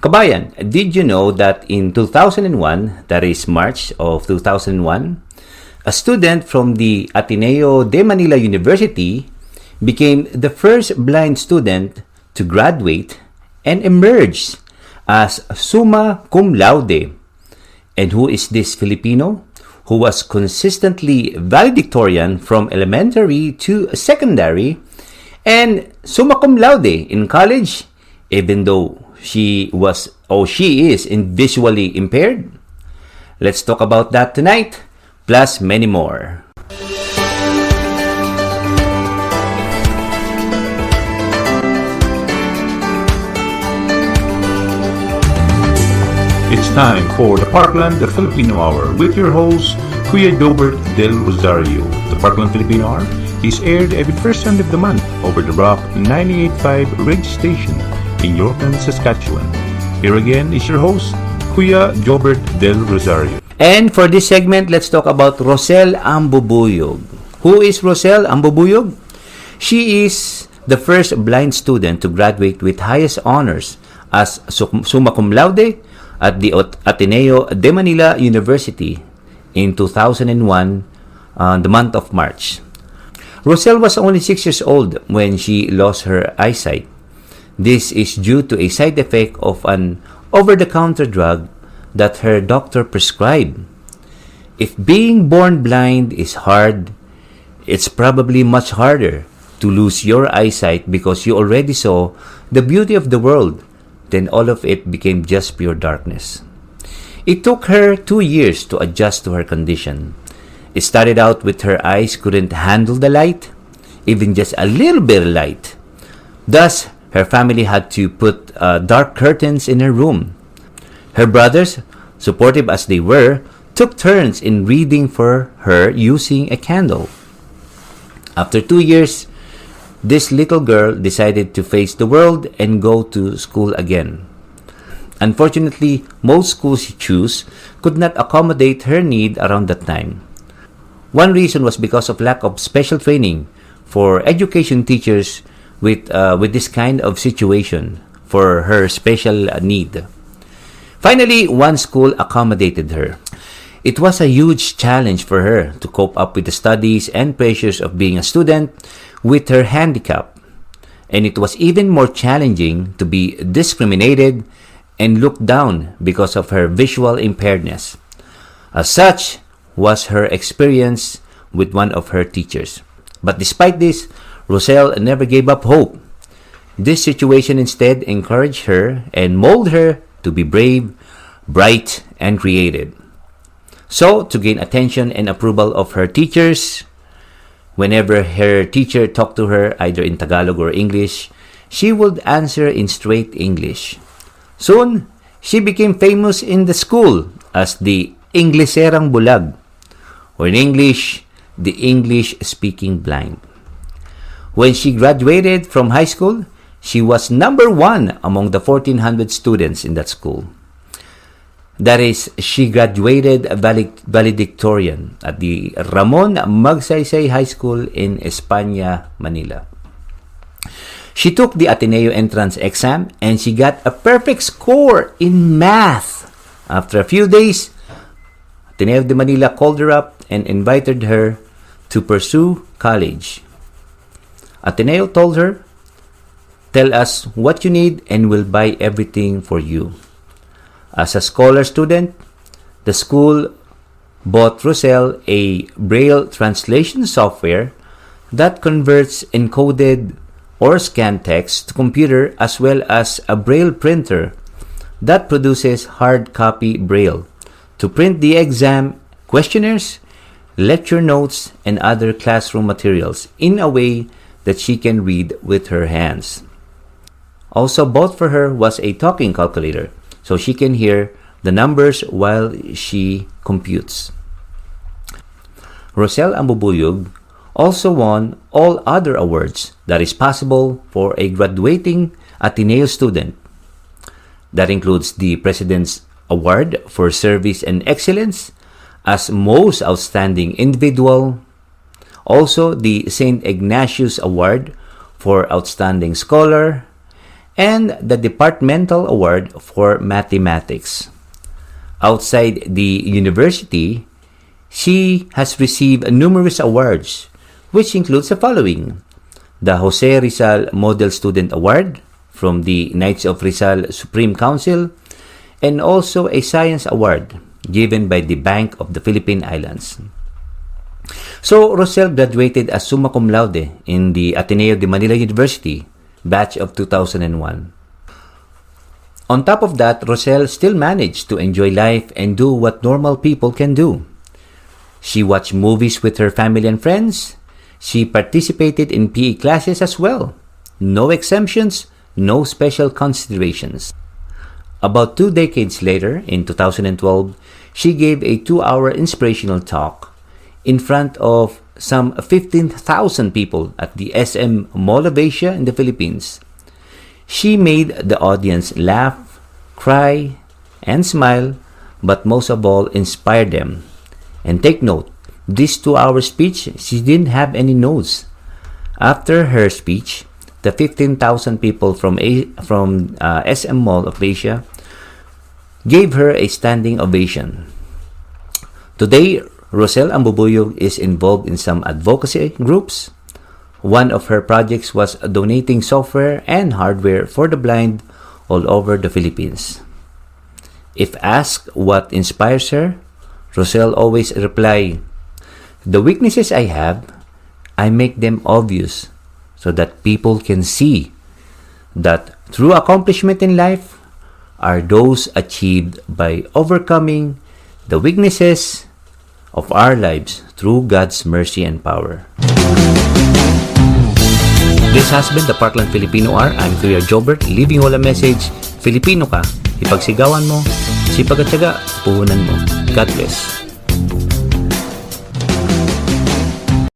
Kabayan, did you know that in 2001, that is March of 2001, a student from the Ateneo de Manila University became the first blind student to graduate and emerge as Summa Cum Laude. And who is this Filipino who was consistently valedictorian from elementary to secondary and Summa Cum Laude in college, even though she is visually impaired? Let's talk about that tonight, plus many more. It's time for the Parkland Filipino Hour with your host, Kuya Gilbert Del Rosario. The Parkland Filipino Hour is aired every first Sunday of the month over the Rock 98.5 radio station in Yorkton, Saskatchewan. Here again is your host, Kuya Gilbert Del Rosario. And for this segment, let's talk about Rosel Ambubuyog. Who is Rosel Ambubuyog? She is the first blind student to graduate with highest honors as Summa Cum Laude at the Ateneo de Manila University in 2001, the month of March. Rosel was only 6 years old when she lost her eyesight. This is due to a side effect of an over-the-counter drug that her doctor prescribed. If being born blind is hard, it's probably much harder to lose your eyesight because you already saw the beauty of the world. Then all of it became just pure darkness. It took her 2 years to adjust to her condition. It started out with her eyes couldn't handle the light, even just a little bit of light. Thus, her family had to put dark curtains in her room. Her brothers, supportive as they were, took turns in reading for her using a candle. After 2 years, this little girl decided to face the world and go to school again. Unfortunately, most schools she chose could not accommodate her need around that time. One reason was because of lack of special training for education teachers with this kind of situation for her special need. Finally, one school accommodated her. It was a huge challenge for her to cope up with the studies and pressures of being a student with her handicap, and it was even more challenging to be discriminated and looked down because of her visual impairedness. As such was her experience with one of her teachers. But despite this, Rosel never gave up hope. This situation instead encouraged her and molded her to be brave, bright, and creative. So, to gain attention and approval of her teachers, whenever her teacher talked to her, either in Tagalog or English, she would answer in straight English. Soon, she became famous in the school as the Ingleserang Bulag, or in English, the English-speaking blind. When she graduated from high school, she was number 1 among the 1,400 students in that school. That is, she graduated valedictorian at the Ramon Magsaysay High School in España, Manila. She took the Ateneo entrance exam and she got a perfect score in math. After a few days, Ateneo de Manila called her up and invited her to pursue college. Ateneo told her, "Tell us what you need and we'll buy everything for you." As a scholar student, the school bought Rosel a Braille translation software that converts encoded or scanned text to computer, as well as a Braille printer that produces hard copy Braille to print the exam questionnaires, lecture notes, and other classroom materials in a way that she can read with her hands. Also bought for her was a talking calculator, so she can hear the numbers while she computes. Rosel Ambubuyog also won all other awards that is possible for a graduating Ateneo student. That includes the President's Award for Service and Excellence as Most Outstanding Individual, also the St. Ignatius Award for Outstanding Scholar, and the Departmental Award for Mathematics. Outside the university, she has received numerous awards, which includes the following: the Jose Rizal Model Student Award from the Knights of Rizal Supreme Council, and also a Science Award given by the Bank of the Philippine Islands. So, Rosel graduated as summa cum laude in the Ateneo de Manila University, batch of 2001. On top of that, Rosel still managed to enjoy life and do what normal people can do. She watched movies with her family and friends. She participated in PE classes as well. No exemptions, no special considerations. About 2 decades later, in 2012, she gave a 2-hour inspirational talk in front of some 15,000 people at the SM Mall of Asia in the Philippines. She made the audience laugh, cry, and smile, but most of all, inspire them. And take note, this 2-hour speech, she didn't have any notes. After her speech, the 15,000 people from SM Mall of Asia gave her a standing ovation. Today, Rosel Ambubuyog is involved in some advocacy groups. One of her projects was donating software and hardware for the blind all over the Philippines. If asked what inspires her, Rosel always replies, "The weaknesses I have, I make them obvious so that people can see that true accomplishment in life are those achieved by overcoming the weaknesses of our lives through God's mercy and power." This has been the Parkland Filipino Hour. I'm Kuya Jobert, leaving you all a message: Filipino ka, ipagsigawan mo, sipag at tiyaga, puhunan mo. God bless.